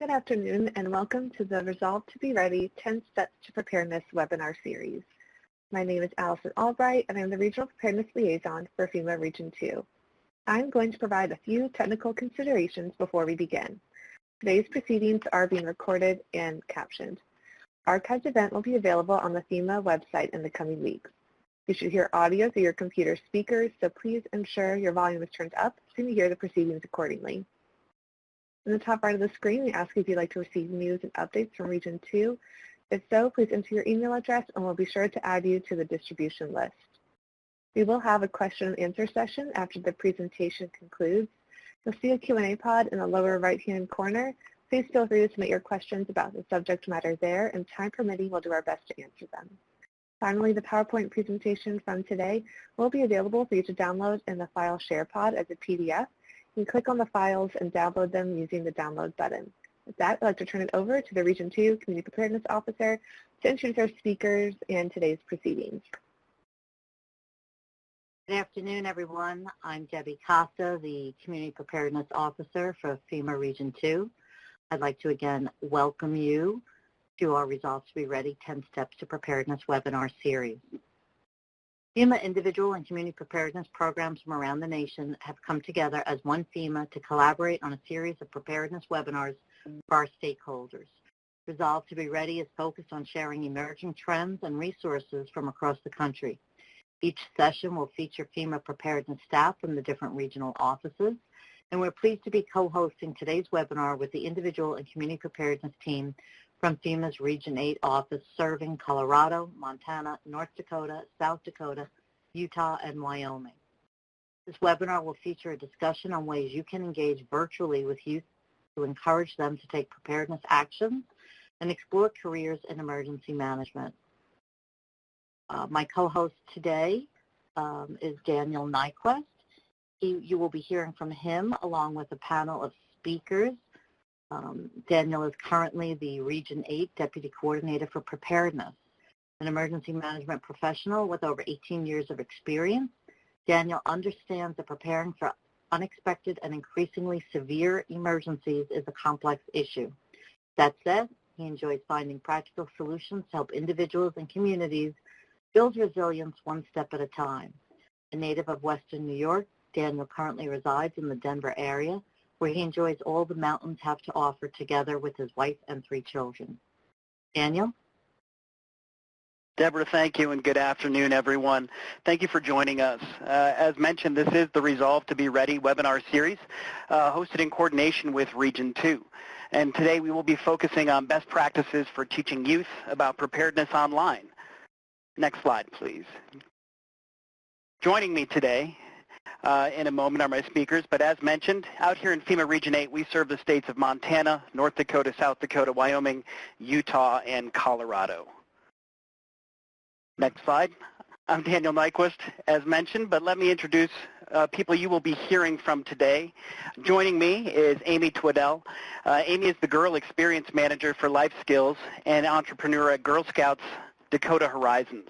Good afternoon and welcome to the Resolve to Be Ready 10 Steps to Preparedness webinar series. My name is Allison Albright and I'm the Regional Preparedness Liaison for FEMA Region 2. I'm going to provide a few technical considerations before we begin. Today's proceedings are being recorded and captioned. Archived event will be available on the FEMA website in the coming weeks. You should hear audio through your computer speakers, so please ensure your volume is turned up so you hear the proceedings accordingly. In the top right of the screen, we ask if you'd like to receive news and updates from Region 2. If so, please enter your email address and we'll be sure to add you to the distribution list. We will have a question and answer session after the presentation concludes. You'll see a Q&A pod in the lower right-hand corner. Please feel free to submit your questions about the subject matter there, and time permitting, we'll do our best to answer them. Finally, the PowerPoint presentation from today will be available for you to download in the file share pod as a PDF. You can click on the files and download them using the download button. With that, I'd like to turn it over to the Region 2 Community Preparedness Officer to introduce our speakers and today's proceedings. Good afternoon, everyone. I'm Debbie Costa, the Community Preparedness Officer for FEMA Region 2. I'd like to again welcome you to our Resolve to Be Ready 10 Steps to Preparedness webinar series. FEMA individual and community preparedness programs from around the nation have come together as one FEMA to collaborate on a series of preparedness webinars for our stakeholders. Resolve to Be Ready is focused on sharing emerging trends and resources from across the country. Each session will feature FEMA preparedness staff from the different regional offices, and we're pleased to be co-hosting today's webinar with the individual and community preparedness team from FEMA's Region 8 office serving Colorado, Montana, North Dakota, South Dakota, Utah, and Wyoming. This webinar will feature a discussion on ways you can engage virtually with youth to encourage them to take preparedness actions and explore careers in emergency management. My co-host today is Daniel Nyquist. You will be hearing from him along with a panel of speakers. Daniel is currently the Region 8 Deputy Coordinator for Preparedness, an emergency management professional with over 18 years of experience. Daniel understands that preparing for unexpected and increasingly severe emergencies is a complex issue. That said, he enjoys finding practical solutions to help individuals and communities build resilience one step at a time. A native of Western New York, Daniel currently resides in the Denver area, where he enjoys all the mountains have to offer together with his wife and 3 children. Daniel? Deborah, thank you, and good afternoon, everyone. Thank you for joining us. As mentioned, this is the Resolve to Be Ready webinar series, hosted in coordination with Region 2. And today we will be focusing on best practices for teaching youth about preparedness online. Next slide, please. Joining me today in a moment are my speakers, but as mentioned, out here in FEMA Region 8, we serve the states of Montana, North Dakota, South Dakota, Wyoming, Utah, and Colorado. Next slide. I'm Daniel Nyquist, as mentioned, but let me introduce people you will be hearing from today. Joining me is Amy Twaddell. Amy is the Girl Experience Manager for Life Skills and entrepreneur at Girl Scouts Dakota Horizons.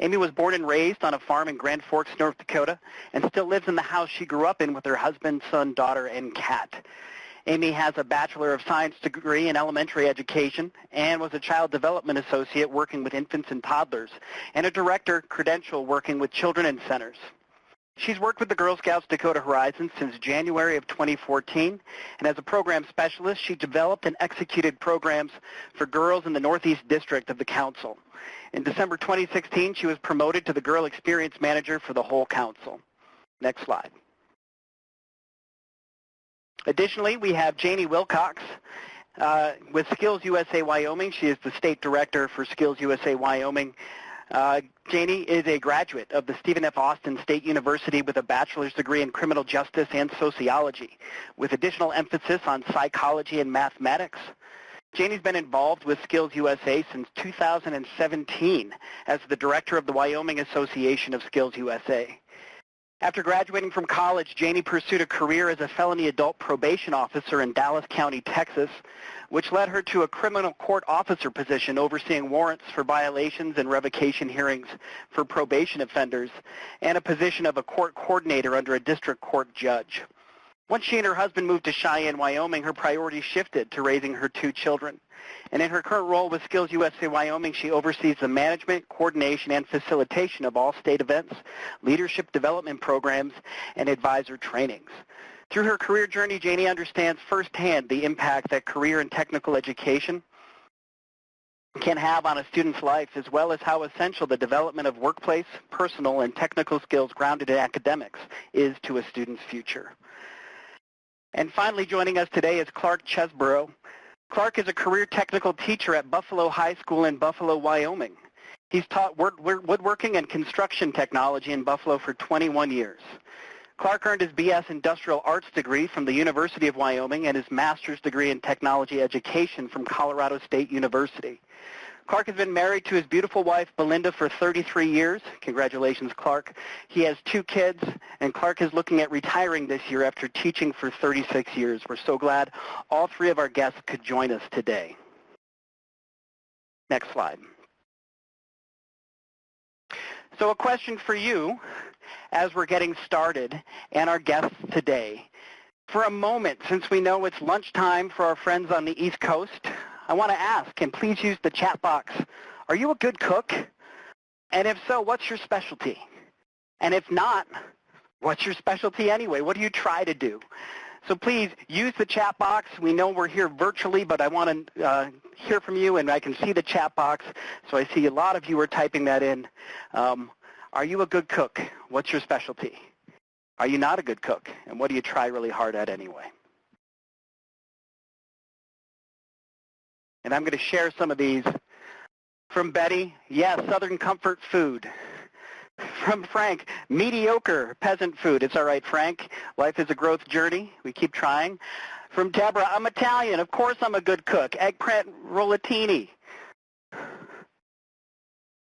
Amy was born and raised on a farm in Grand Forks, North Dakota, and still lives in the house she grew up in with her husband, son, daughter, and cat. Amy has a Bachelor of Science degree in elementary education and was a child development associate working with infants and toddlers, and a director credential working with children in centers. She's worked with the Girl Scouts Dakota Horizons since January of 2014, and as a program specialist, she developed and executed programs for girls in the Northeast District of the Council. In December 2016, she was promoted to the Girl Experience Manager for the whole Council. Next slide. Additionally, we have Janie Wilcox with SkillsUSA Wyoming. She is the State Director for SkillsUSA Wyoming. Janie is a graduate of the Stephen F. Austin State University with a bachelor's degree in criminal justice and sociology, with additional emphasis on psychology and mathematics. Janie's been involved with SkillsUSA since 2017 as the director of the Wyoming Association of SkillsUSA. After graduating from college, Janie pursued a career as a felony adult probation officer in Dallas County, Texas, which led her to a criminal court officer position overseeing warrants for violations and revocation hearings for probation offenders, and a position of a court coordinator under a district court judge. Once she and her husband moved to Cheyenne, Wyoming, her priorities shifted to raising her 2 children. And in her current role with SkillsUSA Wyoming, she oversees the management, coordination, and facilitation of all state events, leadership development programs, and advisor trainings. Through her career journey, Janie understands firsthand the impact that career and technical education can have on a student's life, as well as how essential the development of workplace, personal, and technical skills grounded in academics is to a student's future. And finally, joining us today is Clark Chesborough. Clark is a career technical teacher at Buffalo High School in Buffalo, Wyoming. He's taught woodworking and construction technology in Buffalo for 21 years. Clark earned his BS Industrial Arts degree from the University of Wyoming and his master's degree in technology education from Colorado State University. Clark has been married to his beautiful wife, Belinda, for 33 years. Congratulations, Clark. He has 2 kids, and Clark is looking at retiring this year after teaching for 36 years. We're so glad all 3 of our guests could join us today. Next slide. So a question for you as we're getting started and our guests today. For a moment, since we know it's lunchtime for our friends on the East Coast, I want to ask, and please use the chat box, are you a good cook? And if so, what's your specialty? And if not, what's your specialty anyway? What do you try to do? So please use the chat box. We know we're here virtually, but I want to hear from you, and I can see the chat box. So I see a lot of you are typing that in. Are you a good cook? What's your specialty? Are you not a good cook? And what do you try really hard at anyway? And I'm going to share some of these. From Betty, yes, Southern comfort food. From Frank, mediocre peasant food. It's all right, Frank. Life is a growth journey. We keep trying. From Deborah, I'm Italian. Of course I'm a good cook. Eggplant rollatini.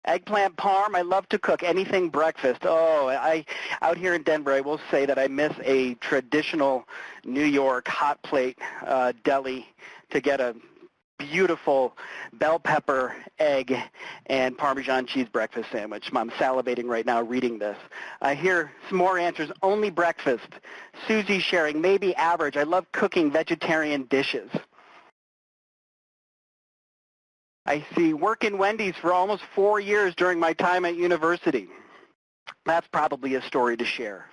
Eggplant parm, I love to cook anything breakfast. Oh, out here in Denver, I will say that I miss a traditional New York hot plate deli to get a beautiful bell pepper, egg, and Parmesan cheese breakfast sandwich. I'm salivating right now reading this. I hear some more answers. Only breakfast. Susie sharing, maybe average. I love cooking vegetarian dishes. I see work in Wendy's for almost 4 years during my time at university. That's probably a story to share.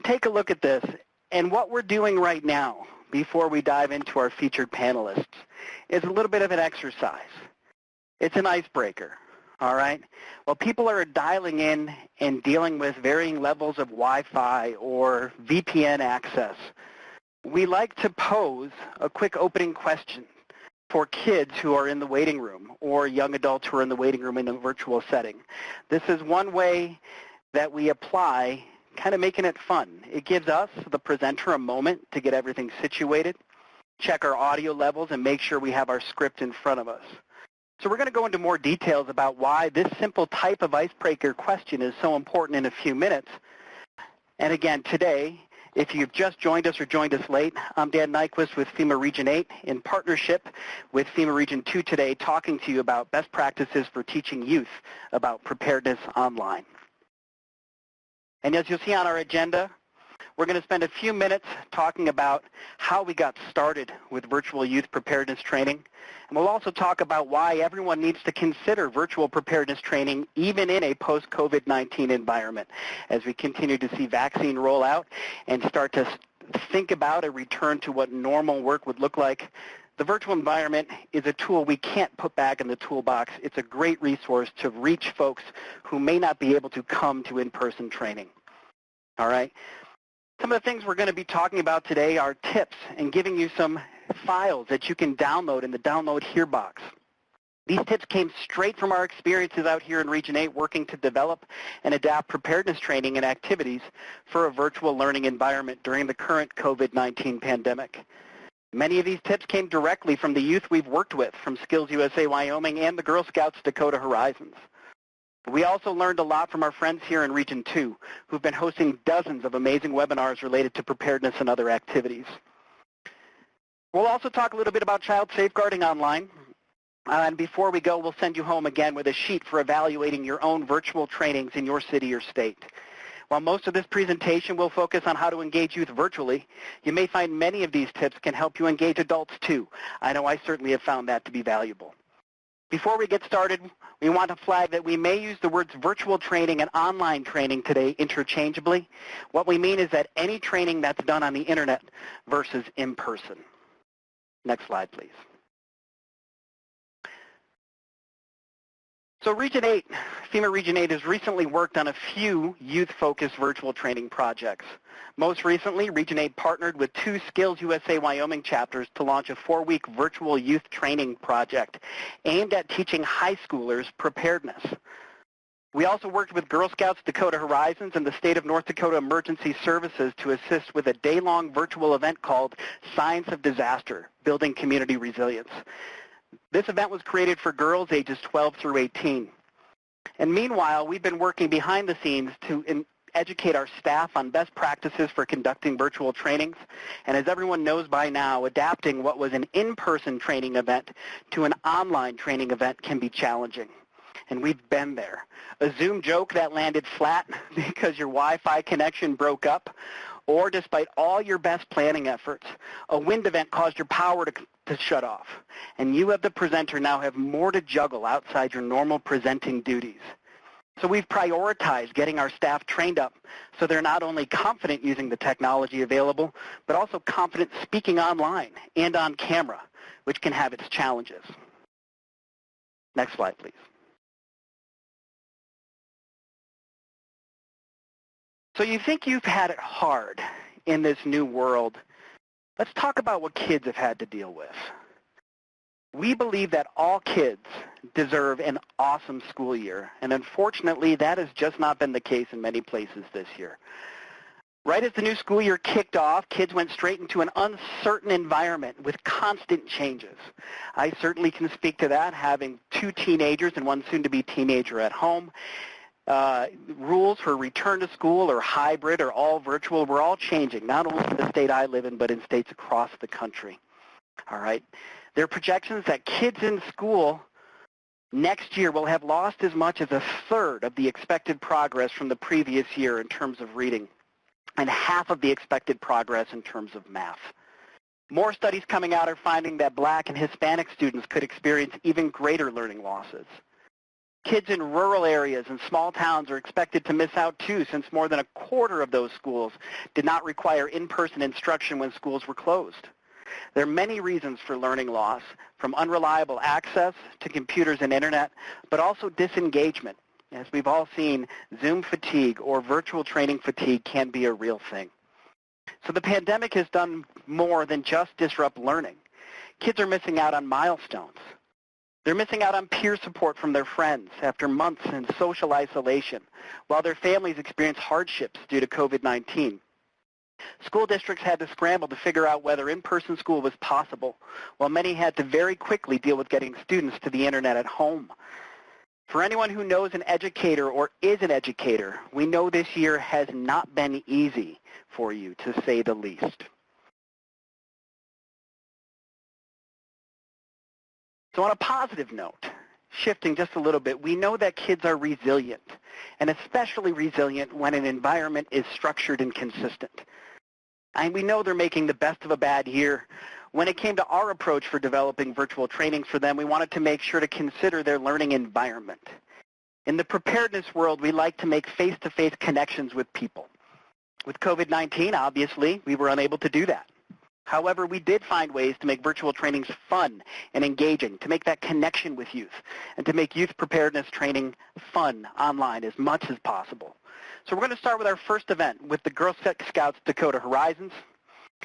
Take a look at this and what we're doing right now before we dive into our featured panelists is a little bit of an exercise. It's an icebreaker, all right? While people are dialing in and dealing with varying levels of Wi-Fi or VPN access, we like to pose a quick opening question for kids who are in the waiting room or young adults who are in the waiting room in a virtual setting. This is one way that we apply kind of making it fun. It gives us, the presenter, a moment to get everything situated, check our audio levels, and make sure we have our script in front of us. So we're going to go into more details about why this simple type of icebreaker question is so important in a few minutes. And again, today, if you've just joined us or joined us late, I'm Dan Nyquist with FEMA Region 8 in partnership with FEMA Region 2 today, talking to you about best practices for teaching youth about preparedness online. And as you'll see on our agenda, we're going to spend a few minutes talking about how we got started with virtual youth preparedness training. And we'll also talk about why everyone needs to consider virtual preparedness training even in a post-COVID-19 environment as we continue to see vaccine rollout and start to think about a return to what normal work would look like. The virtual environment is a tool we can't put back in the toolbox. It's a great resource to reach folks who may not be able to come to in-person training. All right? Some of the things we're going to be talking about today are tips and giving you some files that you can download in the Download Here box. These tips came straight from our experiences out here in Region 8 working to develop and adapt preparedness training and activities for a virtual learning environment during the current COVID-19 pandemic. Many of these tips came directly from the youth we've worked with from SkillsUSA Wyoming and the Girl Scouts Dakota Horizons. We also learned a lot from our friends here in Region 2 who've been hosting dozens of amazing webinars related to preparedness and other activities. We'll also talk a little bit about child safeguarding online. And before we go, we'll send you home again with a sheet for evaluating your own virtual trainings in your city or state. While most of this presentation will focus on how to engage youth virtually, you may find many of these tips can help you engage adults too. I know I certainly have found that to be valuable. Before we get started, we want to flag that we may use the words virtual training and online training today interchangeably. What we mean is that any training that's done on the internet versus in person. Next slide, please. So Region 8, FEMA Region 8 has recently worked on a few youth-focused virtual training projects. Most recently, Region 8 partnered with 2 SkillsUSA Wyoming chapters to launch a 4-week virtual youth training project aimed at teaching high schoolers preparedness. We also worked with Girl Scouts Dakota Horizons and the State of North Dakota Emergency Services to assist with a day-long virtual event called Science of Disaster, Building Community Resilience. This event was created for girls ages 12 through 18. And meanwhile, we've been working behind the scenes to educate our staff on best practices for conducting virtual trainings. And as everyone knows by now, adapting what was an in-person training event to an online training event can be challenging. And we've been there. A Zoom joke that landed flat because your Wi-Fi connection broke up, or despite all your best planning efforts, a wind event caused your power to shut off. And you, as the presenter, now have more to juggle outside your normal presenting duties. So we've prioritized getting our staff trained up so they're not only confident using the technology available, but also confident speaking online and on camera, which can have its challenges. Next slide, please. So you think you've had it hard in this new world. Let's talk about what kids have had to deal with. We believe that all kids deserve an awesome school year, and unfortunately, that has just not been the case in many places this year. Right as the new school year kicked off, kids went straight into an uncertain environment with constant changes. I certainly can speak to that, having 2 teenagers and 1 soon-to-be teenager at home. Rules for return to school or hybrid or all virtual were all changing, not only in the state I live in, but in states across the country. All right. There are projections that kids in school next year will have lost as much as 1/3 of the expected progress from the previous year in terms of reading, and half of the expected progress in terms of math. More studies coming out are finding that Black and Hispanic students could experience even greater learning losses. Kids in rural areas and small towns are expected to miss out too, since more than 1/4 of those schools did not require in-person instruction when schools were closed. There are many reasons for learning loss, from unreliable access to computers and internet, but also disengagement. As we've all seen, Zoom fatigue or virtual training fatigue can be a real thing. So the pandemic has done more than just disrupt learning. Kids are missing out on milestones. They're missing out on peer support from their friends after months in social isolation, while their families experience hardships due to COVID-19. School districts had to scramble to figure out whether in-person school was possible, while many had to very quickly deal with getting students to the internet at home. For anyone who knows an educator or is an educator, we know this year has not been easy for you, to say the least. So on a positive note, shifting just a little bit, we know that kids are resilient, and especially resilient when an environment is structured and consistent. And we know they're making the best of a bad year. When it came to our approach for developing virtual trainings for them, we wanted to make sure to consider their learning environment. In the preparedness world, we like to make face-to-face connections with people. With COVID-19, obviously, we were unable to do that. However, we did find ways to make virtual trainings fun and engaging, to make that connection with youth, and to make youth preparedness training fun online as much as possible. So we're going to start with our first event with the Girl Scouts Dakota Horizons,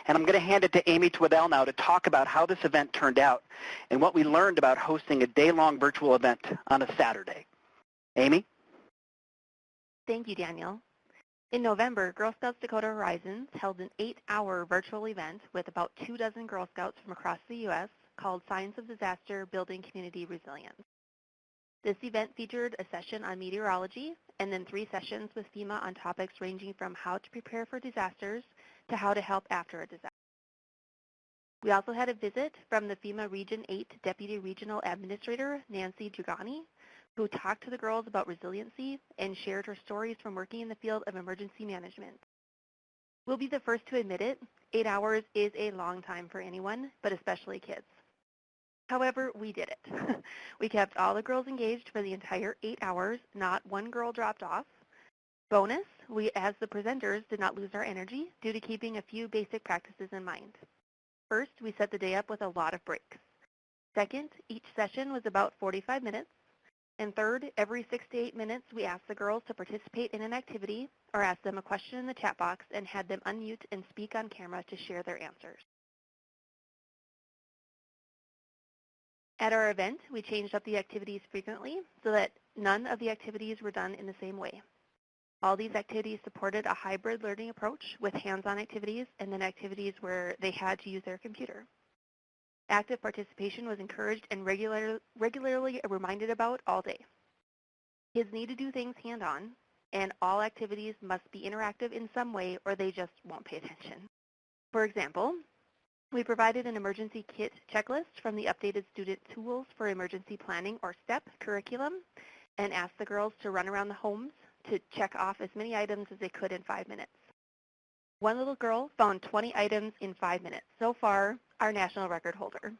and I'm going to hand it to Amy Twaddell now to talk about how this event turned out and what we learned about hosting a day-long virtual event on a Saturday. Amy? Thank you, Daniel. In November, Girl Scouts Dakota Horizons held an 8-hour virtual event with about 24 Girl Scouts from across the U.S. called Science of Disaster, Building Community Resilience. This event featured a session on meteorology and then 3 sessions with FEMA on topics ranging from how to prepare for disasters to how to help after a disaster. We also had a visit from the FEMA Region 8 Deputy Regional Administrator, Nancy Giugani, who talked to the girls about resiliency and shared her stories from working in the field of emergency management. We'll be the first to admit it, 8 hours is a long time for anyone, but especially kids. However, we did it. We kept all the girls engaged for the entire 8 hours, not one girl dropped off. Bonus, we as the presenters did not lose our energy due to keeping a few basic practices in mind. First, we set the day up with a lot of breaks. Second, each session was about 45 minutes. And third, every 6 to 8 minutes, we asked the girls to participate in an activity or asked them a question in the chat box and had them unmute and speak on camera to share their answers. At our event, we changed up the activities frequently so that none of the activities were done in the same way. All these activities supported a hybrid learning approach with hands-on activities and then activities where they had to use their computer. Active participation was encouraged and regularly reminded about all day. Kids need to do things hand-on, and all activities must be interactive in some way or they just won't pay attention. For example, we provided an emergency kit checklist from the updated Student Tools for Emergency Planning, or STEP, curriculum, and asked the girls to run around the homes to check off as many items as they could in 5 minutes. One little girl found 20 items in 5 minutes. So far, our national record holder.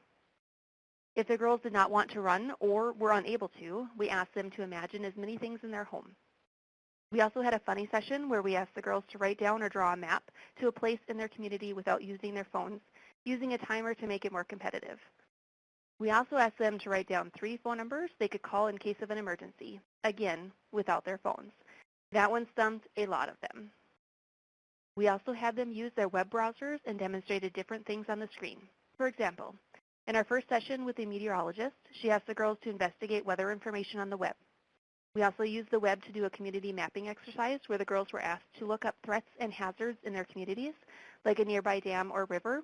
If the girls did not want to run or were unable to, we asked them to imagine as many things in their home. We also had a funny session where we asked the girls to write down or draw a map to a place in their community without using their phones, using a timer to make it more competitive. We also asked them to write down 3 phone numbers they could call in case of an emergency, again, without their phones. That one stumped a lot of them. We also had them use their web browsers and demonstrated different things on the screen. For example, in our first session with a meteorologist, she asked the girls to investigate weather information on the web. We also used the web to do a community mapping exercise where the girls were asked to look up threats and hazards in their communities, like a nearby dam or river,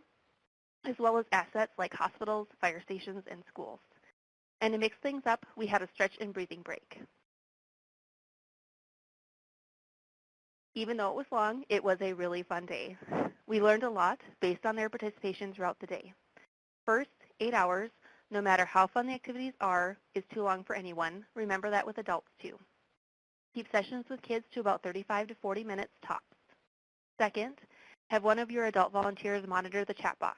as well as assets like hospitals, fire stations, and schools. And to mix things up, we had a stretch and breathing break. Even though it was long, it was a really fun day. We learned a lot based on their participation throughout the day. First, 8 hours, no matter how fun the activities are, is too long for anyone. Remember that with adults too. Keep sessions with kids to about 35 to 40 minutes tops. Second, have one of your adult volunteers monitor the chat box.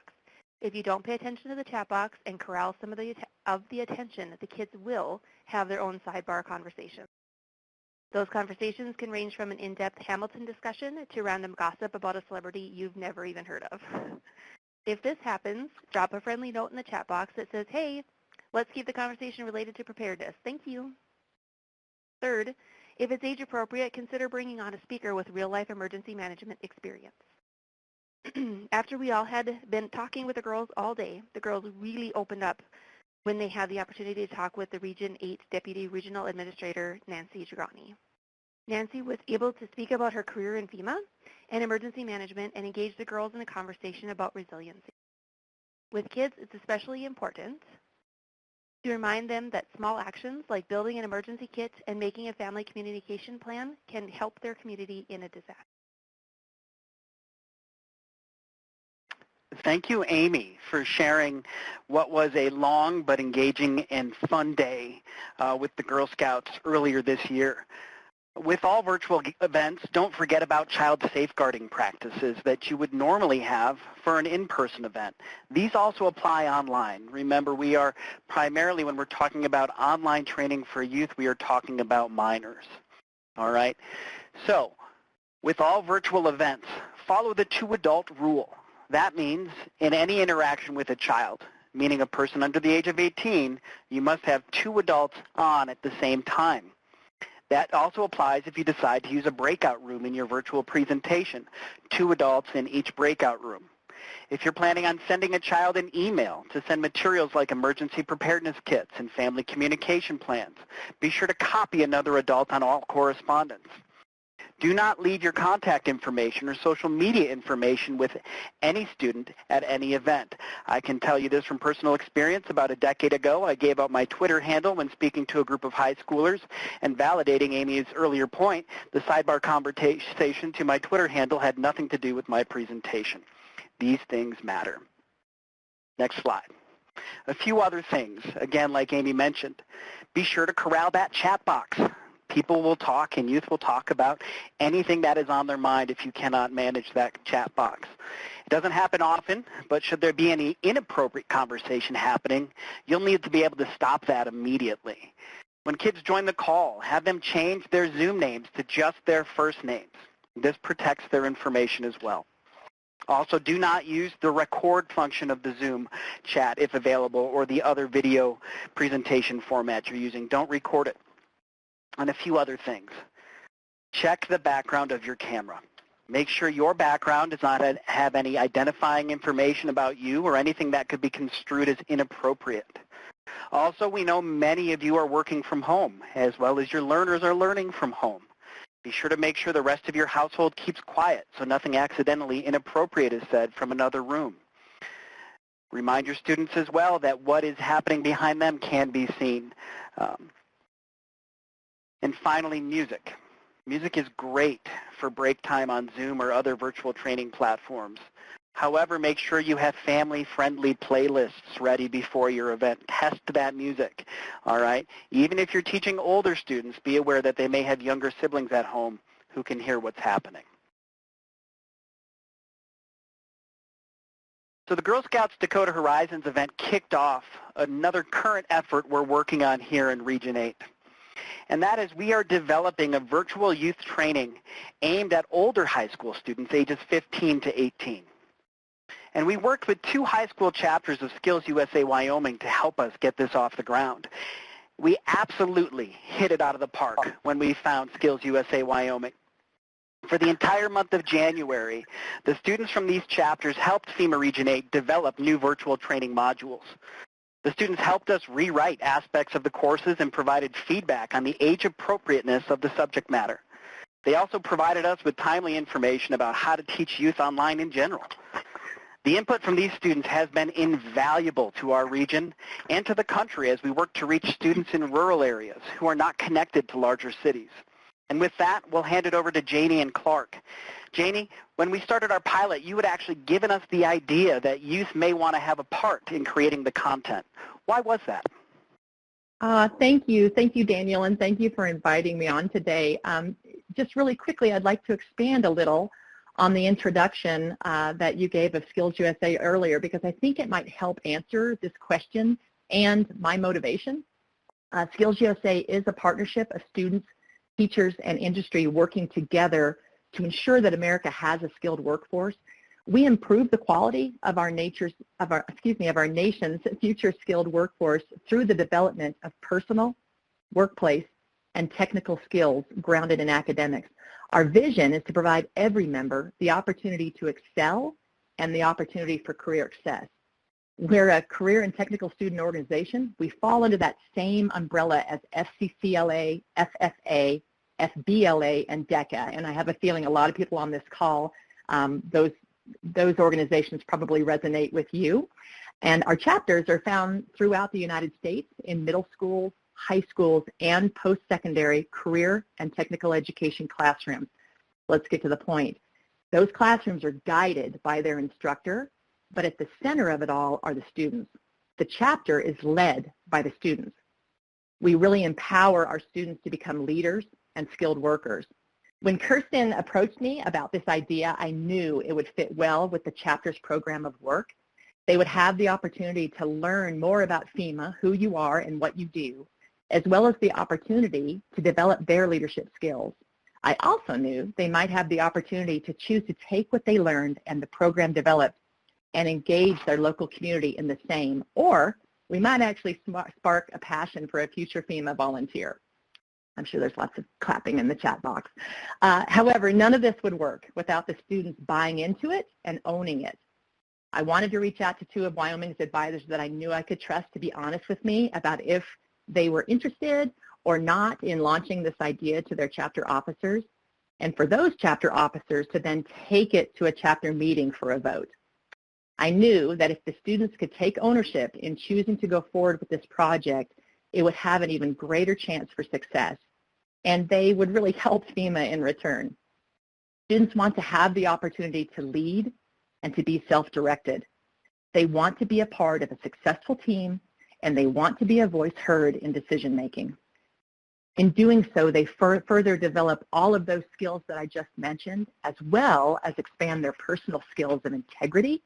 If you don't pay attention to the chat box and corral some of the attention, the kids will have their own sidebar conversations. Those conversations can range from an in-depth Hamilton discussion to random gossip about a celebrity you've never even heard of. If this happens, drop a friendly note in the chat box that says, "Hey, let's keep the conversation related to preparedness. Thank you." Third, if it's age appropriate, consider bringing on a speaker with real-life emergency management experience. After we all had been talking with the girls all day, the girls really opened up when they had the opportunity to talk with the Region 8 Deputy Regional Administrator, Nancy Gigrani. Nancy was able to speak about her career in FEMA and emergency management and engage the girls in a conversation about resiliency. With kids, it's especially important to remind them that small actions like building an emergency kit and making a family communication plan can help their community in a disaster. Thank you, Amy, for sharing what was a long but engaging and fun day with the Girl Scouts earlier this year. With all virtual events, don't forget about child safeguarding practices that you would normally have for an in-person event. These also apply online. Remember, we are primarily, when we're talking about online training for youth, we are talking about minors. All right? So, with all virtual events, follow the 2-adult rule. That means in any interaction with a child, meaning a person under the age of 18, you must have 2 adults on at the same time. That also applies if you decide to use a breakout room in your virtual presentation, 2 adults in each breakout room. If you're planning on sending a child an email to send materials like emergency preparedness kits and family communication plans, be sure to copy another adult on all correspondence. Do not leave your contact information or social media information with any student at any event. I can tell you this from personal experience. About a decade ago, I gave out my Twitter handle when speaking to a group of high schoolers, and validating Amy's earlier point, the sidebar conversation to my Twitter handle had nothing to do with my presentation. These things matter. Next slide. A few other things, again, like Amy mentioned, be sure to corral that chat box. People will talk and youth will talk about anything that is on their mind if you cannot manage that chat box. It doesn't happen often, but should there be any inappropriate conversation happening, you'll need to be able to stop that immediately. When kids join the call, have them change their Zoom names to just their first names. This protects their information as well. Also, do not use the record function of the Zoom chat if available or the other video presentation format you're using. Don't record it. And a few other things. Check the background of your camera. Make sure your background does not have any identifying information about you or anything that could be construed as inappropriate. Also, we know many of you are working from home, as well as your learners are learning from home. Be sure to make sure the rest of your household keeps quiet so nothing accidentally inappropriate is said from another room. Remind your students as well that what is happening behind them can be seen. And finally, music. Music is great for break time on Zoom or other virtual training platforms. However, make sure you have family-friendly playlists ready before your event. Test that music, all right? Even if you're teaching older students, be aware that they may have younger siblings at home who can hear what's happening. So the Girl Scouts Dakota Horizons event kicked off another current effort we're working on here in Region 8. And that is we are developing a virtual youth training aimed at older high school students ages 15 to 18. And we worked with 2 high school chapters of SkillsUSA Wyoming to help us get this off the ground. We absolutely hit it out of the park when we found SkillsUSA Wyoming. For the entire month of January, the students from these chapters helped FEMA Region 8 develop new virtual training modules. The students helped us rewrite aspects of the courses and provided feedback on the age appropriateness of the subject matter. They also provided us with timely information about how to teach youth online in general. The input from these students has been invaluable to our region and to the country as we work to reach students in rural areas who are not connected to larger cities. And with that, we'll hand it over to Janie and Clark. Janie, when we started our pilot, you had actually given us the idea that youth may want to have a part in creating the content. Why was that? Thank you. Thank you, Daniel, and thank you for inviting me on today. Just really quickly, I'd like to expand a little on the introduction that you gave of SkillsUSA earlier, because I think it might help answer this question and my motivation. SkillsUSA is a partnership of students, teachers, and industry working together to ensure that America has a skilled workforce. We improve the quality of our nation's future skilled workforce through the development of personal, workplace, and technical skills grounded in academics. Our vision is to provide every member the opportunity to excel and the opportunity for career success. We're a career and technical student organization. We fall under that same umbrella as FCCLA, FFA, FBLA, and DECA, and I have a feeling a lot of people on this call, those organizations probably resonate with you. And our chapters are found throughout the United States in middle schools, high schools, and post-secondary career and technical education classrooms. Let's get to the point. Those classrooms are guided by their instructor, but at the center of it all are the students. The chapter is led by the students. We really empower our students to become leaders and skilled workers. When Kirsten approached me about this idea, I knew it would fit well with the chapter's program of work. They would have the opportunity to learn more about FEMA, who you are and what you do, as well as the opportunity to develop their leadership skills. I also knew they might have the opportunity to choose to take what they learned and the program developed and engage their local community in the same, or we might actually spark a passion for a future FEMA volunteer. I'm sure there's lots of clapping in the chat box. However, none of this would work without the students buying into it and owning it. I wanted to reach out to 2 of Wyoming's advisors that I knew I could trust to be honest with me about if they were interested or not in launching this idea to their chapter officers, and for those chapter officers to then take it to a chapter meeting for a vote. I knew that if the students could take ownership in choosing to go forward with this project, it would have an even greater chance for success, and they would really help FEMA in return. Students want to have the opportunity to lead and to be self-directed. They want to be a part of a successful team, and they want to be a voice heard in decision making. In doing so, they further develop all of those skills that I just mentioned, as well as expand their personal skills of integrity,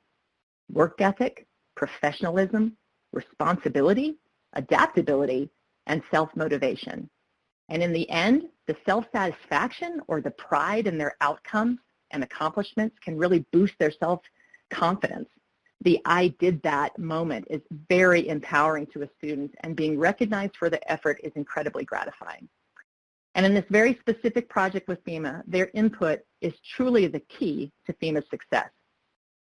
work ethic, professionalism, responsibility, adaptability, and self-motivation. And in the end, the self-satisfaction or the pride in their outcomes and accomplishments can really boost their self-confidence. The I did that moment is very empowering to a student, and being recognized for the effort is incredibly gratifying. And in this very specific project with FEMA, their input is truly the key to FEMA's success.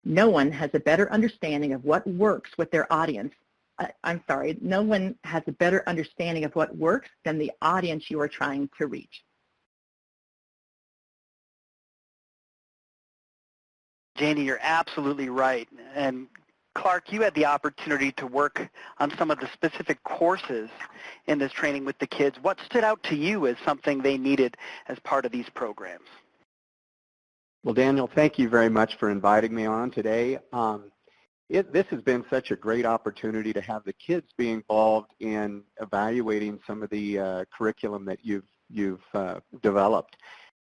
No one has a better understanding of what works with their audience. No one has a better understanding of what works than the audience you are trying to reach. Janie, you're absolutely right. And Clark, you had the opportunity to work on some of the specific courses in this training with the kids. What stood out to you as something they needed as part of these programs? Well, Daniel, thank you very much for inviting me on today. This has been such a great opportunity to have the kids be involved in evaluating some of the curriculum that you've developed.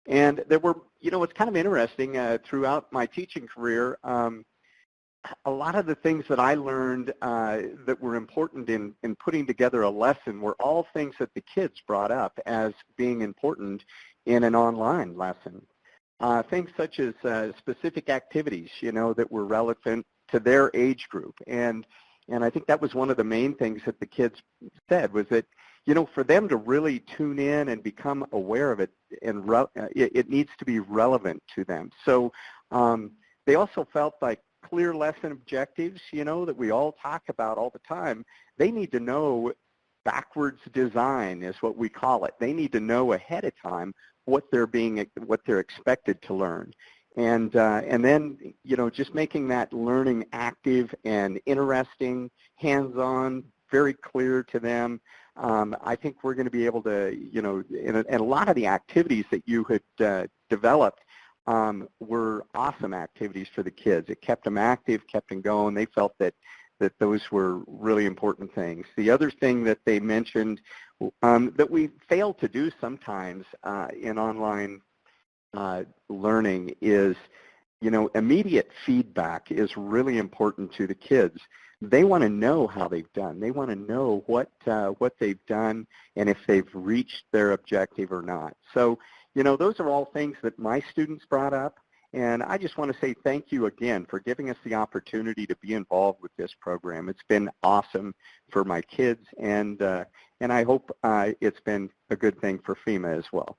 And there were, it's kind of interesting throughout my teaching career, a lot of the things that I learned that were important in putting together a lesson were all things that the kids brought up as being important in an online lesson. Things such as specific activities, that were relevant to their age group. And I think that was one of the main things that the kids said was that, for them to really tune in and become aware of it, and it needs to be relevant to them. So they also felt like clear lesson objectives, that we all talk about all the time. They need to know backwards design is what we call it. They need to know ahead of time what they're expected to learn. And then, just making that learning active and interesting, hands-on, very clear to them. I think we're going to be able to, and a lot of the activities that you had developed were awesome activities for the kids. It kept them active, kept them going. They felt that those were really important things. The other thing that they mentioned that we fail to do sometimes in online learning is, immediate feedback is really important to the kids. They want to know how they've done. They want to know what they've done and if they've reached their objective or not. So, those are all things that my students brought up. And I just want to say thank you again for giving us the opportunity to be involved with this program. It's been awesome for my kids, and I hope it's been a good thing for FEMA as well.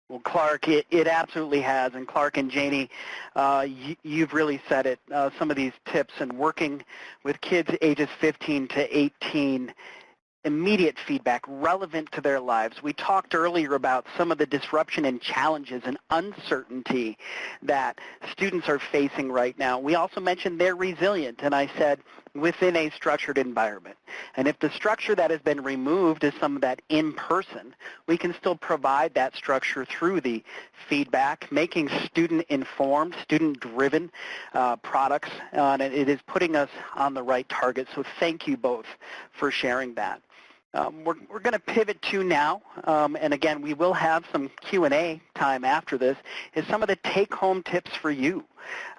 Well, Clark, it absolutely has. And Clark and Janie, you've really said it. Some of these tips and working with kids ages 15 to 18, immediate feedback relevant to their lives. We talked earlier about some of the disruption and challenges and uncertainty that students are facing right now. We also mentioned they're resilient, and I said within a structured environment. And if the structure that has been removed is some of that in-person, we can still provide that structure through the feedback, making student-informed, student-driven products, and it is putting us on the right target. So thank you both for sharing that. We're going to pivot to now, and again, we will have some Q&A time after this, is some of the take-home tips for you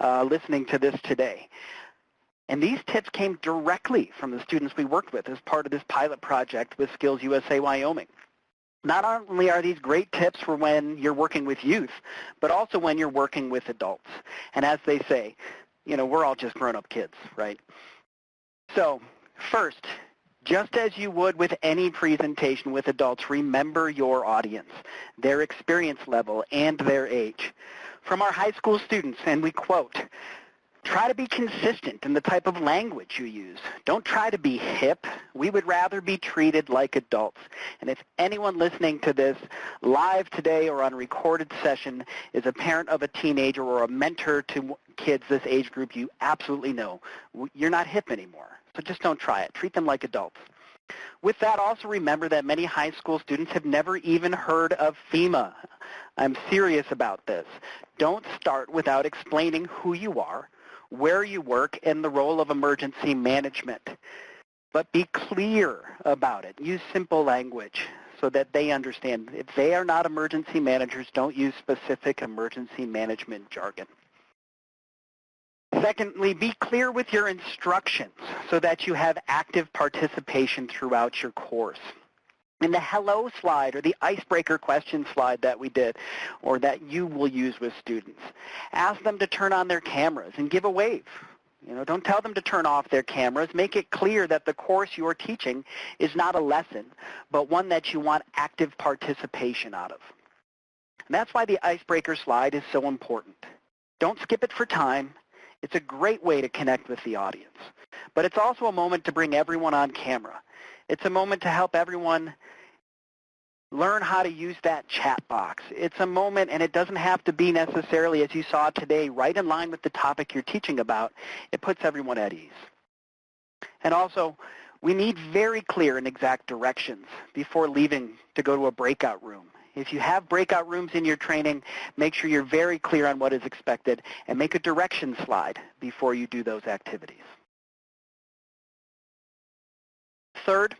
listening to this today. And these tips came directly from the students we worked with as part of this pilot project with SkillsUSA Wyoming. Not only are these great tips for when you're working with youth, but also when you're working with adults. And as they say, we're all just grown-up kids, right? So first, just as you would with any presentation with adults, remember your audience, their experience level, and their age. From our high school students, and we quote, "Try to be consistent in the type of language you use. Don't try to be hip. We would rather be treated like adults." And if anyone listening to this live today or on a recorded session is a parent of a teenager or a mentor to kids this age group, you absolutely know you're not hip anymore. So just don't try it. Treat them like adults. With that, also remember that many high school students have never even heard of FEMA. I'm serious about this. Don't start without explaining who you are, where you work, and the role of emergency management. But be clear about it. Use simple language so that they understand. If they are not emergency managers, don't use specific emergency management jargon. Secondly, be clear with your instructions so that you have active participation throughout your course. In the hello slide or the icebreaker question slide that we did or that you will use with students, ask them to turn on their cameras and give a wave. Don't tell them to turn off their cameras. Make it clear that the course you're teaching is not a lesson, but one that you want active participation out of. And that's why the icebreaker slide is so important. Don't skip it for time. It's a great way to connect with the audience. But it's also a moment to bring everyone on camera. It's a moment to help everyone learn how to use that chat box. It's a moment, and it doesn't have to be necessarily, as you saw today, right in line with the topic you're teaching about. It puts everyone at ease. And also, we need very clear and exact directions before leaving to go to a breakout room. If you have breakout rooms in your training, make sure you're very clear on what is expected and make a direction slide before you do those activities. Third,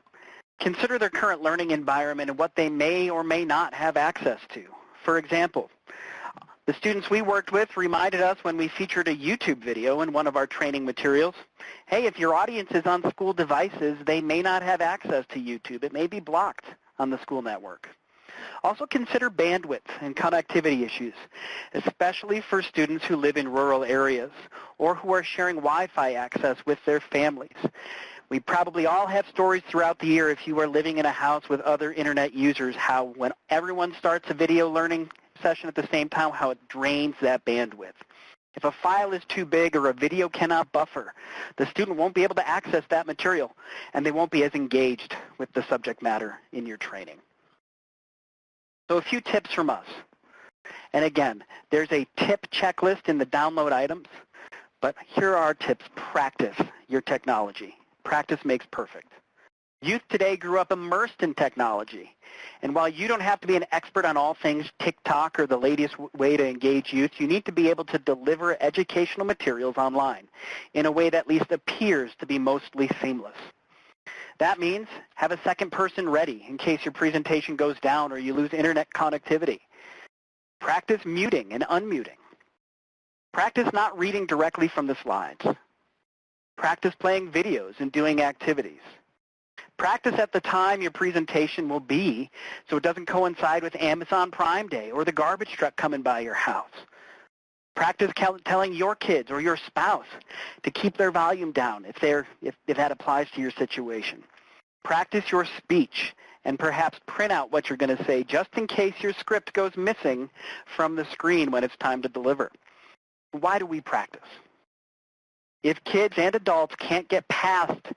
consider their current learning environment and what they may or may not have access to. For example, the students we worked with reminded us when we featured a YouTube video in one of our training materials, hey, if your audience is on school devices, they may not have access to YouTube. It may be blocked on the school network. Also consider bandwidth and connectivity issues, especially for students who live in rural areas or who are sharing Wi-Fi access with their families. We probably all have stories throughout the year if you are living in a house with other internet users, how when everyone starts a video learning session at the same time, how it drains that bandwidth. If a file is too big or a video cannot buffer, the student won't be able to access that material and they won't be as engaged with the subject matter in your training. So a few tips from us. And again, there's a tip checklist in the download items, but here are our tips. Practice your technology. Practice makes perfect. Youth today grew up immersed in technology. And while you don't have to be an expert on all things TikTok or the latest way to engage youth, you need to be able to deliver educational materials online in a way that at least appears to be mostly seamless. That means have a second person ready in case your presentation goes down or you lose internet connectivity. Practice muting and unmuting. Practice not reading directly from the slides. Practice playing videos and doing activities. Practice at the time your presentation will be so it doesn't coincide with Amazon Prime Day or the garbage truck coming by your house. Practice telling your kids or your spouse to keep their volume down if that applies to your situation. Practice your speech and perhaps print out what you're going to say just in case your script goes missing from the screen when it's time to deliver. Why do we practice? If kids and adults can't get past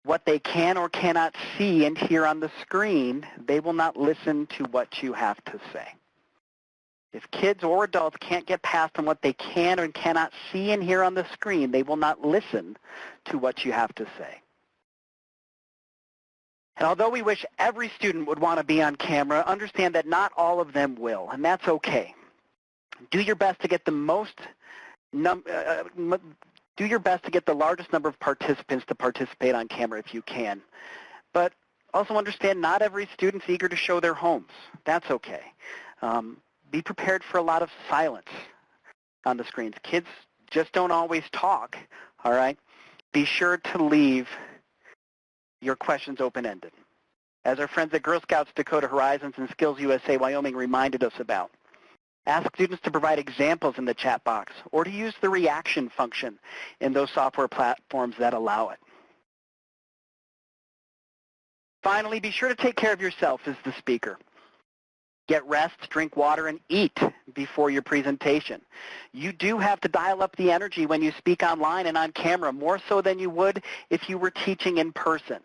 what they can or cannot see and hear on the screen, they will not listen to what you have to say. If kids or adults can't get past on what they can or cannot see and hear on the screen, they will not listen to what you have to say. And although we wish every student would want to be on camera, understand that not all of them will, and that's okay. Do your best to get the largest number of participants to participate on camera if you can. But also understand not every student's eager to show their homes. That's okay. Be prepared for a lot of silence on the screens. Kids just don't always talk, all right? Be sure to leave your questions open-ended. As our friends at Girl Scouts Dakota Horizons and SkillsUSA Wyoming reminded us about. Ask students to provide examples in the chat box or to use the reaction function in those software platforms that allow it. Finally, be sure to take care of yourself as the speaker. Get rest, drink water, and eat before your presentation. You do have to dial up the energy when you speak online and on camera, more so than you would if you were teaching in person.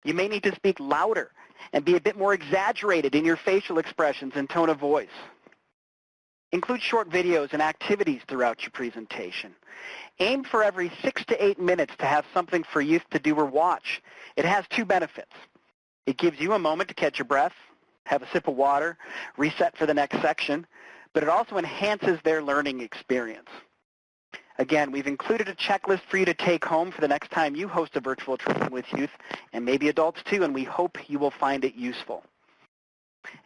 You may need to speak louder and be a bit more exaggerated in your facial expressions and tone of voice. Include short videos and activities throughout your presentation. Aim for every 6 to 8 minutes to have something for youth to do or watch. It has two benefits. It gives you a moment to catch your breath, have a sip of water, reset for the next section, but it also enhances their learning experience. Again, we've included a checklist for you to take home for the next time you host a virtual training with youth, and maybe adults too, and we hope you will find it useful.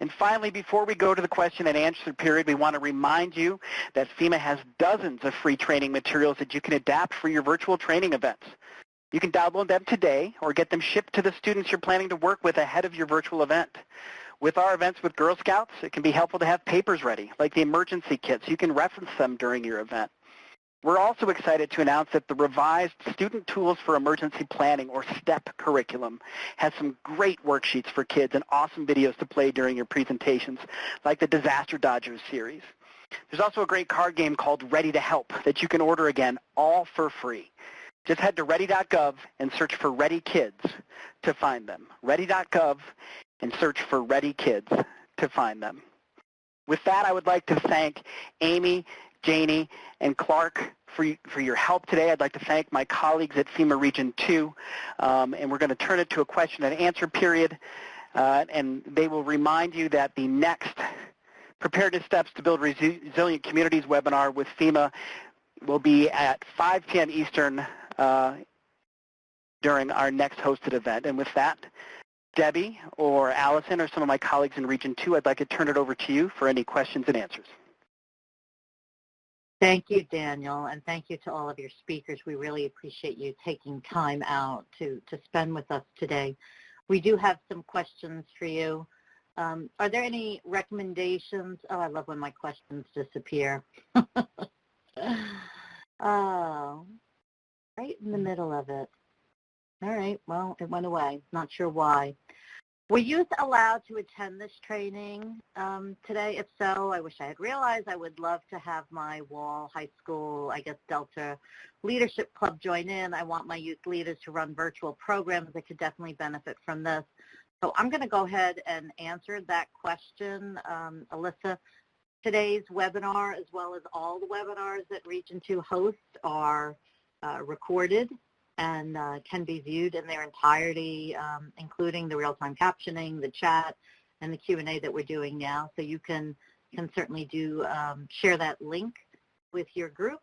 And finally, before we go to the question and answer period, we want to remind you that FEMA has dozens of free training materials that you can adapt for your virtual training events. You can download them today or get them shipped to the students you're planning to work with ahead of your virtual event. With our events with Girl Scouts, it can be helpful to have papers ready, like the emergency kits. You can reference them during your event. We're also excited to announce that the revised Student Tools for Emergency Planning, or STEP curriculum, has some great worksheets for kids and awesome videos to play during your presentations, like the Disaster Dodgers series. There's also a great card game called Ready to Help that you can order, again, all for free. Just head to ready.gov and search for Ready Kids to find them. Ready.gov and search for Ready Kids to find them. With that, I would like to thank Amy, Janie, and Clark for your help today. I'd like to thank my colleagues at FEMA Region 2, and we're going to turn it to a question and answer period, and they will remind you that the next Preparedness Steps to Build Resilient Communities webinar with FEMA will be at 5 p.m. Eastern during our next hosted event. And with that, Debbie or Allison or some of my colleagues in Region 2, I'd like to turn it over to you for any questions and answers. Thank you, Daniel, and thank you to all of your speakers. We really appreciate you taking time out to spend with us today. We do have some questions for you. Are there any recommendations? Oh, I love when my questions disappear. Oh, right in the middle of it. All right, well, it went away. Not sure why. Were youth allowed to attend this training today? If so, I wish I had realized. I would love to have my Wall High School, I guess, Delta Leadership Club join in. I want my youth leaders to run virtual programs that could definitely benefit from this. So I'm going to go ahead and answer that question. Alyssa, today's webinar, as well as all the webinars that Region 2 hosts, are recorded and can be viewed in their entirety, including the real-time captioning, the chat, and the Q&A that we're doing now. So you can certainly share that link with your group.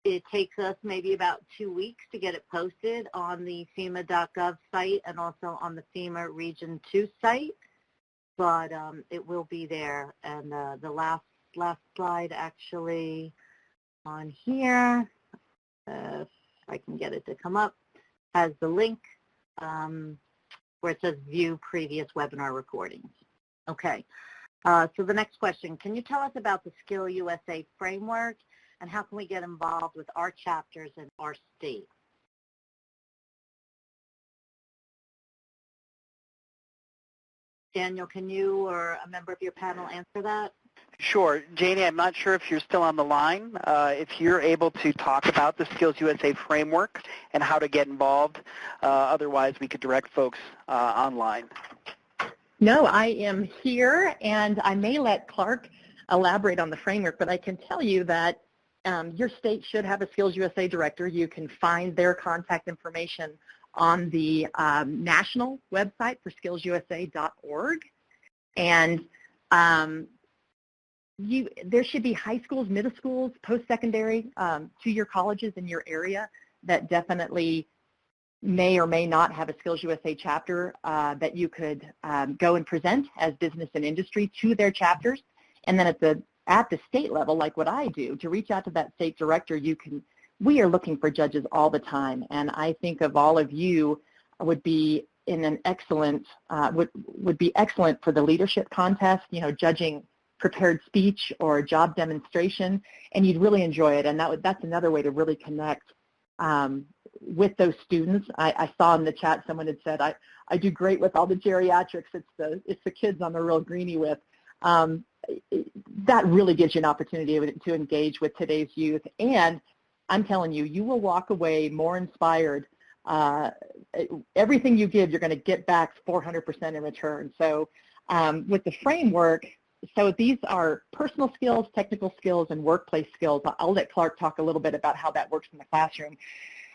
It takes us maybe about 2 weeks to get it posted on the FEMA.gov site and also on the FEMA Region 2 site, but it will be there. And the last slide actually on here, if I can get it to come up, has the link where it says view previous webinar recordings. Okay, so the next question, can you tell us about the SkillsUSA framework and how can we get involved with our chapters in our state? Daniel, can you or a member of your panel answer that? Sure. Janie, I'm not sure if you're still on the line. If you're able to talk about the SkillsUSA framework and how to get involved, otherwise we could direct folks online. No, I am here, and I may let Clark elaborate on the framework, but I can tell you that your state should have a SkillsUSA director. You can find their contact information on the national website for skillsusa.org. And there should be high schools, middle schools, post-secondary, 2-year colleges in your area that definitely may or may not have a SkillsUSA chapter that you could go and present as business and industry to their chapters. And then at the state level, like what I do, to reach out to that state director, we are looking for judges all the time. And I think of all of you would be in an excellent, would be excellent for the leadership contest, judging prepared speech or job demonstration, and you'd really enjoy it. And that's another way to really connect with those students. I saw in the chat someone had said, I do great with all the geriatrics. It's the kids I'm a real greenie with. That really gives you an opportunity to engage with today's youth. And I'm telling you, you will walk away more inspired. Everything you give, you're going to get back 400% in return. So with the framework, so these are personal skills, technical skills, and workplace skills. I'll let Clark talk a little bit about how that works in the classroom.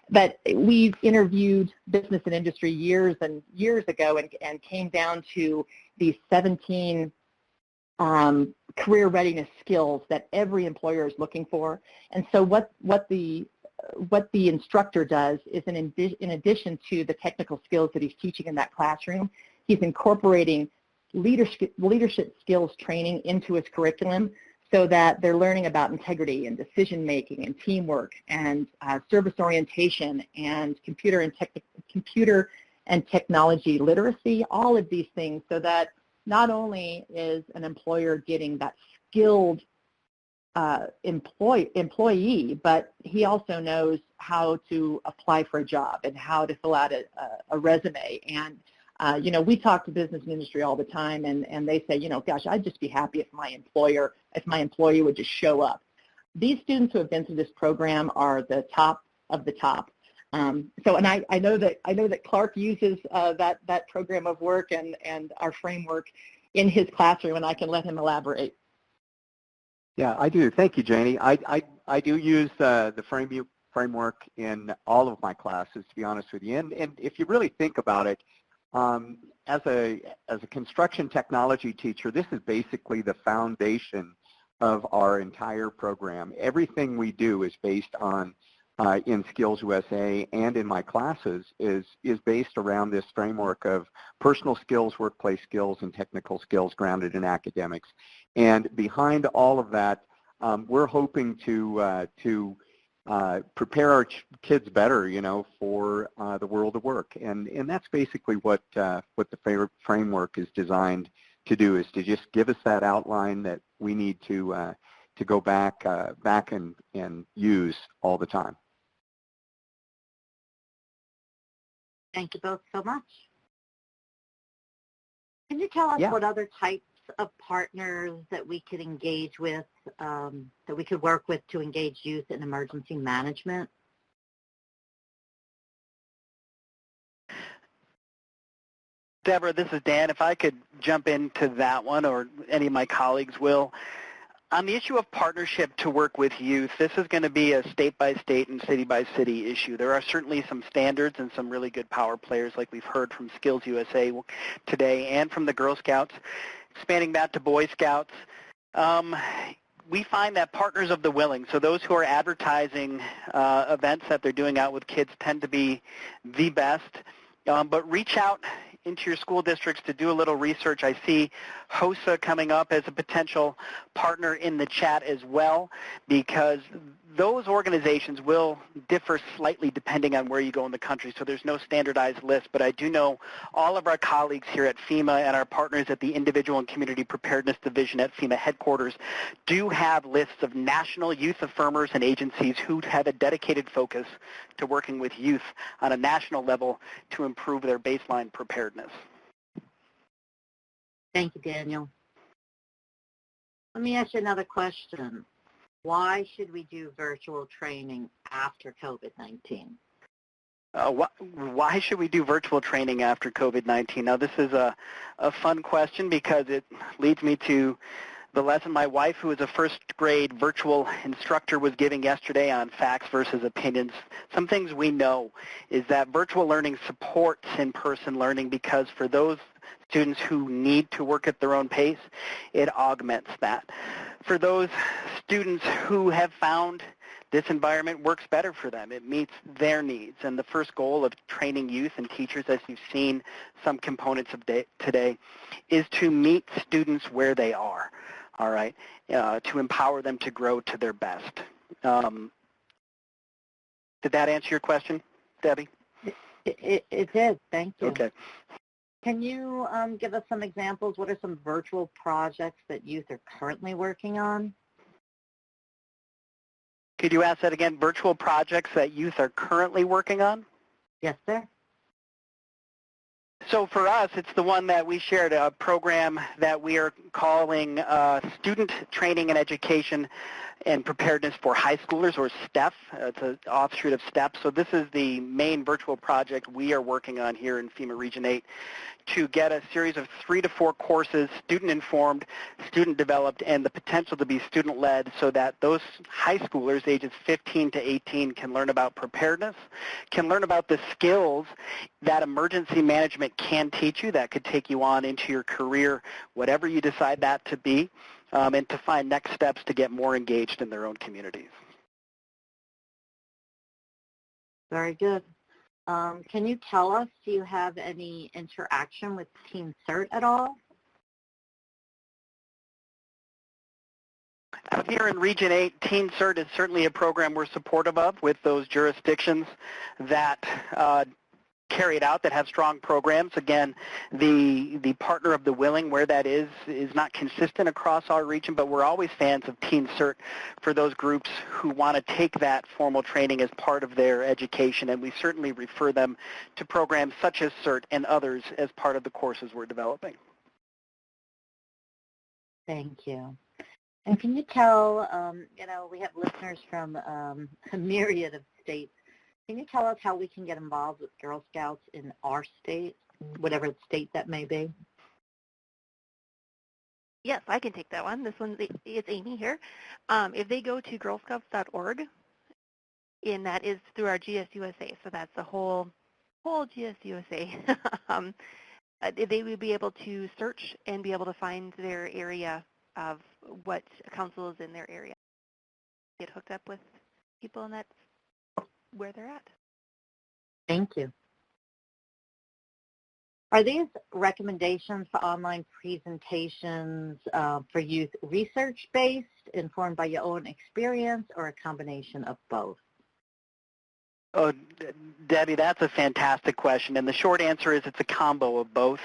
But we've interviewed business and industry years and years ago and came down to these 17 career readiness skills that every employer is looking for. And so what the instructor does is in addition to the technical skills that he's teaching in that classroom, he's incorporating leadership skills training into his curriculum so that they're learning about integrity and decision making and teamwork and service orientation and computer and technology literacy, all of these things, so that not only is an employer getting that skilled employee, but he also knows how to apply for a job and how to fill out a resume. And we talk to business and industry all the time, and they say, gosh, I'd just be happy if my employee would just show up. These students who have been through this program are the top of the top. And I know that Clark uses that program of work and our framework in his classroom, and I can let him elaborate. Yeah, I do. Thank you, Janie. I do use the FrameView framework in all of my classes, to be honest with you. And if you really think about it, as a construction technology teacher, this is basically the foundation of our entire program. Everything we do is based on in SkillsUSA and in my classes is based around this framework of personal skills, workplace skills, and technical skills grounded in academics. And behind all of that, we're hoping to prepare our kids better, for the world of work. And that's basically what the framework is designed to do, is to just give us that outline that we need to go back and use all the time. Thank you both so much. Can you tell us what other types of partners that we could engage with, that we could work with to engage youth in emergency management? Deborah, this is Dan. If I could jump into that one, or any of my colleagues will. On the issue of partnership to work with youth, this is going to be a state-by-state and city-by-city issue. There are certainly some standards and some really good power players, like we've heard from SkillsUSA today and from the Girl Scouts, expanding that to Boy Scouts. We find that partners of the willing, so those who are advertising events that they're doing out with kids, tend to be the best. But reach out into your school districts to do a little research. I see HOSA coming up as a potential partner in the chat as well, because those organizations will differ slightly depending on where you go in the country, so there's no standardized list. But I do know all of our colleagues here at FEMA and our partners at the Individual and Community Preparedness Division at FEMA headquarters do have lists of national youth affirmers and agencies who have a dedicated focus to working with youth on a national level to improve their baseline preparedness. Thank you, Daniel. Let me ask you another question. Why should we do virtual training after COVID-19? Why should we do virtual training after COVID-19? Now, this is a fun question, because it leads me to the lesson my wife, who is a first grade virtual instructor, was giving yesterday on facts versus opinions. Some things we know is that virtual learning supports in-person learning, because for those students who need to work at their own pace, it augments that. For those students who have found this environment works better for them, it meets their needs. And the first goal of training youth and teachers, as you've seen some components of today, is to meet students where they are, all right, to empower them to grow to their best. Did that answer your question, Debbie? It did. Thank you. Okay. Can you give us some examples? What are some virtual projects that youth are currently working on? Could you ask that again? Virtual projects that youth are currently working on? Yes, sir. So for us, it's the one that we shared, a program that we are calling Student Training and Education and preparedness for high schoolers, or STEP. It's an offshoot of STEP. So this is the main virtual project we are working on here in FEMA Region 8 to get a series of 3 to 4 courses, student-informed, student-developed, and the potential to be student-led so that those high schoolers ages 15 to 18 can learn about preparedness, can learn about the skills that emergency management can teach you that could take you on into your career, whatever you decide that to be, and to find next steps to get more engaged in their own communities. Very good. Can you tell us, do you have any interaction with Team Cert at all? Out here in Region 8, Teen Cert is certainly a program we're supportive of with those jurisdictions that carry it out, that have strong programs. Again, the partner of the willing, where that is not consistent across our region, but we're always fans of Teen Cert for those groups who want to take that formal training as part of their education, and we certainly refer them to programs such as Cert and others as part of the courses we're developing. Thank you. And can you tell, we have listeners from a myriad of states. Can you tell us how we can get involved with Girl Scouts in our state, whatever state that may be? Yes, I can take that one. This one, it's Amy here. If they go to girlscouts.org, and that is through our GSUSA, so that's the whole GSUSA, they would be able to search and be able to find their area of what council is in their area. Get hooked up with people, and that's where they're at. Thank you. Are these recommendations for online presentations for youth research-based, informed by your own experience, or a combination of both? Oh, Debbie, that's a fantastic question, and the short answer is it's a combo of both.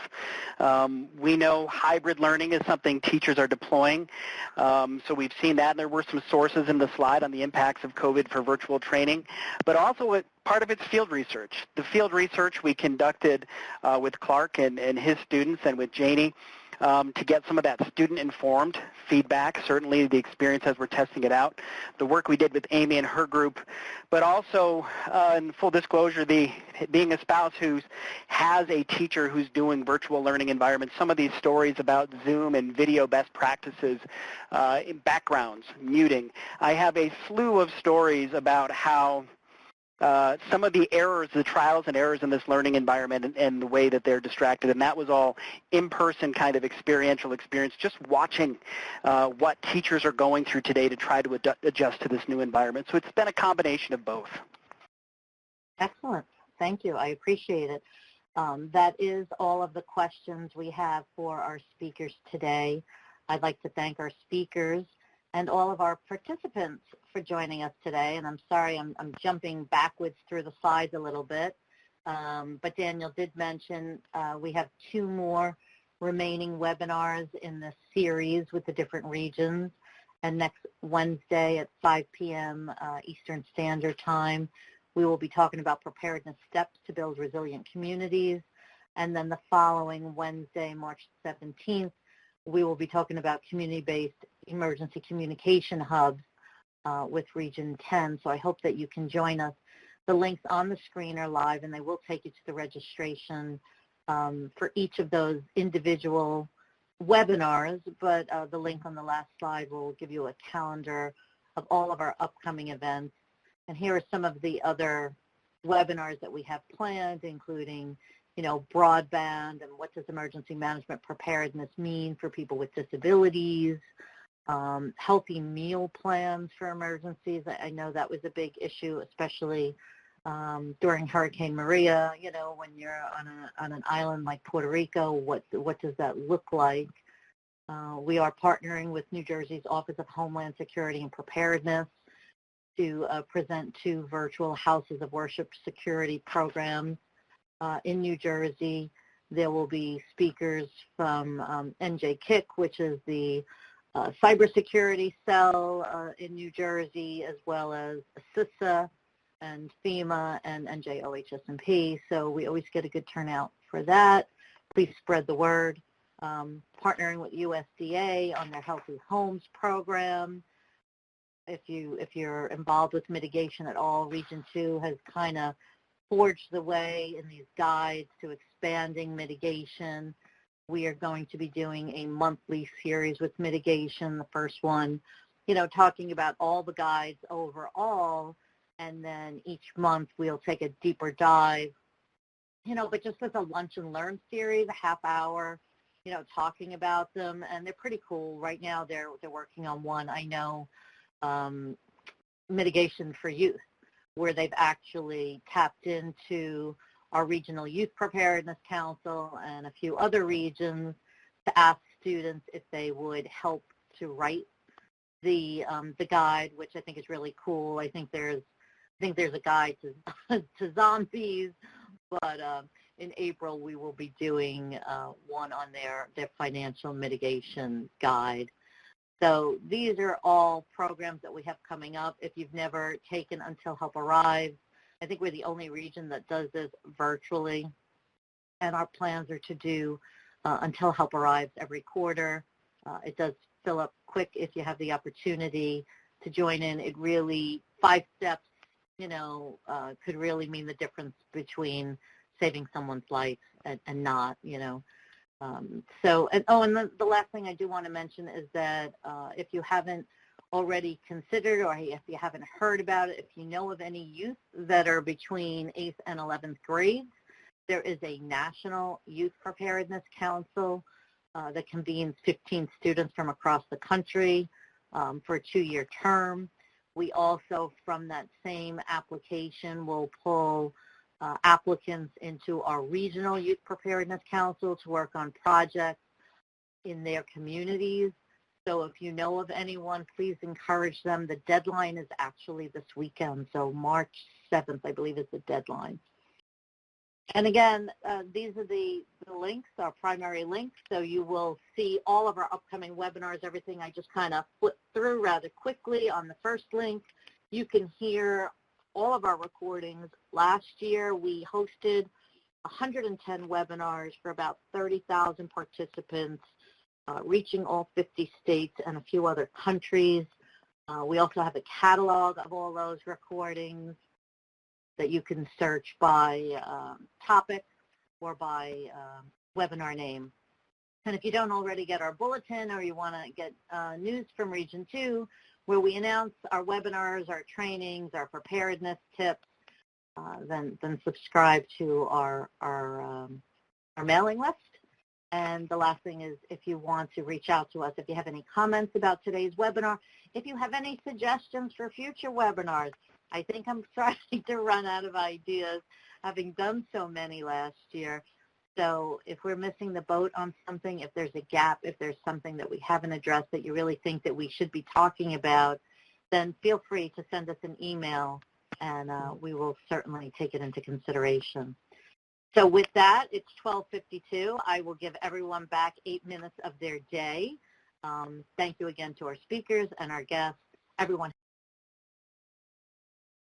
We know hybrid learning is something teachers are deploying, so we've seen that, and there were some sources in the slide on the impacts of COVID for virtual training, but also part of it's field research. The field research we conducted with Clark and his students and with Janie to get some of that student-informed feedback, certainly the experience as we're testing it out, the work we did with Amy and her group, but also, in full disclosure, being a spouse who has a teacher who's doing virtual learning environments, some of these stories about Zoom and video best practices, backgrounds, muting. I have a slew of stories about how some of the errors, the trials and errors in this learning environment and the way that they're distracted, and that was all in-person kind of experiential experience, just watching what teachers are going through today to try to adjust to this new environment. So it's been a combination of both. Excellent. Thank you. I appreciate it. That is all of the questions we have for our speakers today. I'd like to thank our speakers and all of our participants for joining us today. And I'm sorry, I'm jumping backwards through the slides a little bit. But Daniel did mention we have 2 more remaining webinars in this series with the different regions. And next Wednesday at 5 p.m. Eastern Standard Time, we will be talking about preparedness steps to build resilient communities. And then the following Wednesday, March 17th, we will be talking about community-based emergency communication hubs with Region 10. So I hope that you can join us. The links on the screen are live, and they will take you to the registration for each of those individual webinars, but the link on the last slide will give you a calendar of all of our upcoming events. And here are some of the other webinars that we have planned, including broadband and what does emergency management preparedness mean for people with disabilities, healthy meal plans for emergencies. I know that was a big issue, especially during Hurricane Maria. When you're on an island like Puerto Rico, what does that look like? We are partnering with New Jersey's Office of Homeland Security and Preparedness to present 2 virtual Houses of Worship security programs in New Jersey. There will be speakers from NJKIC, which is the cybersecurity cell in New Jersey, as well as SkillsUSA and FEMA and NJOHS&P. So we always get a good turnout for that. Please spread the word. Partnering with USDA on their Healthy Homes program. if you're involved with mitigation at all, Region 2 has kind of forged the way in these guides to expanding mitigation. We are going to be doing a monthly series with mitigation. The first one, talking about all the guides overall, and then each month we'll take a deeper dive, but just as a lunch and learn series, a half hour, talking about them, and they're pretty cool. Right now they're working on one, I know, mitigation for youth, where they've actually tapped into our Regional Youth Preparedness Council and a few other regions to ask students if they would help to write the guide, which I think is really cool. I think there's a guide to zombies, but in April we will be doing one on their financial mitigation guide. So these are all programs that we have coming up. If you've never taken Until Help Arrives, I think we're the only region that does this virtually, and our plans are to do Until Help Arrives every quarter. It does fill up quick if you have the opportunity to join in. It really, 5 steps, could really mean the difference between saving someone's life and not, and the last thing I do want to mention is that if you haven't already considered, or if you haven't heard about it, if you know of any youth that are between 8th and 11th grades, there is a National Youth Preparedness Council that convenes 15 students from across the country for a 2-year term. We also, from that same application, will pull applicants into our Regional Youth Preparedness Council to work on projects in their communities. So if you know of anyone, please encourage them. The deadline is actually this weekend, so March 7th, I believe, is the deadline. And again, these are the links, our primary links, so you will see all of our upcoming webinars, everything I just kind of flipped through rather quickly. On the first link, you can hear all of our recordings. Last year, we hosted 110 webinars for about 30,000 participants, reaching all 50 states and a few other countries. We also have a catalog of all those recordings that you can search by topic or by webinar name. And if you don't already get our bulletin, or you want to get news from Region 2, where we announce our webinars, our trainings, our preparedness tips, then subscribe to our mailing list. And the last thing is, if you want to reach out to us, if you have any comments about today's webinar, if you have any suggestions for future webinars. I think I'm starting to run out of ideas, having done so many last year. So if we're missing the boat on something, if there's a gap, if there's something that we haven't addressed that you really think that we should be talking about, then feel free to send us an email, and we will certainly take it into consideration. So with that, it's 12:52. I will give everyone back 8 minutes of their day. Thank you again to our speakers and our guests. Everyone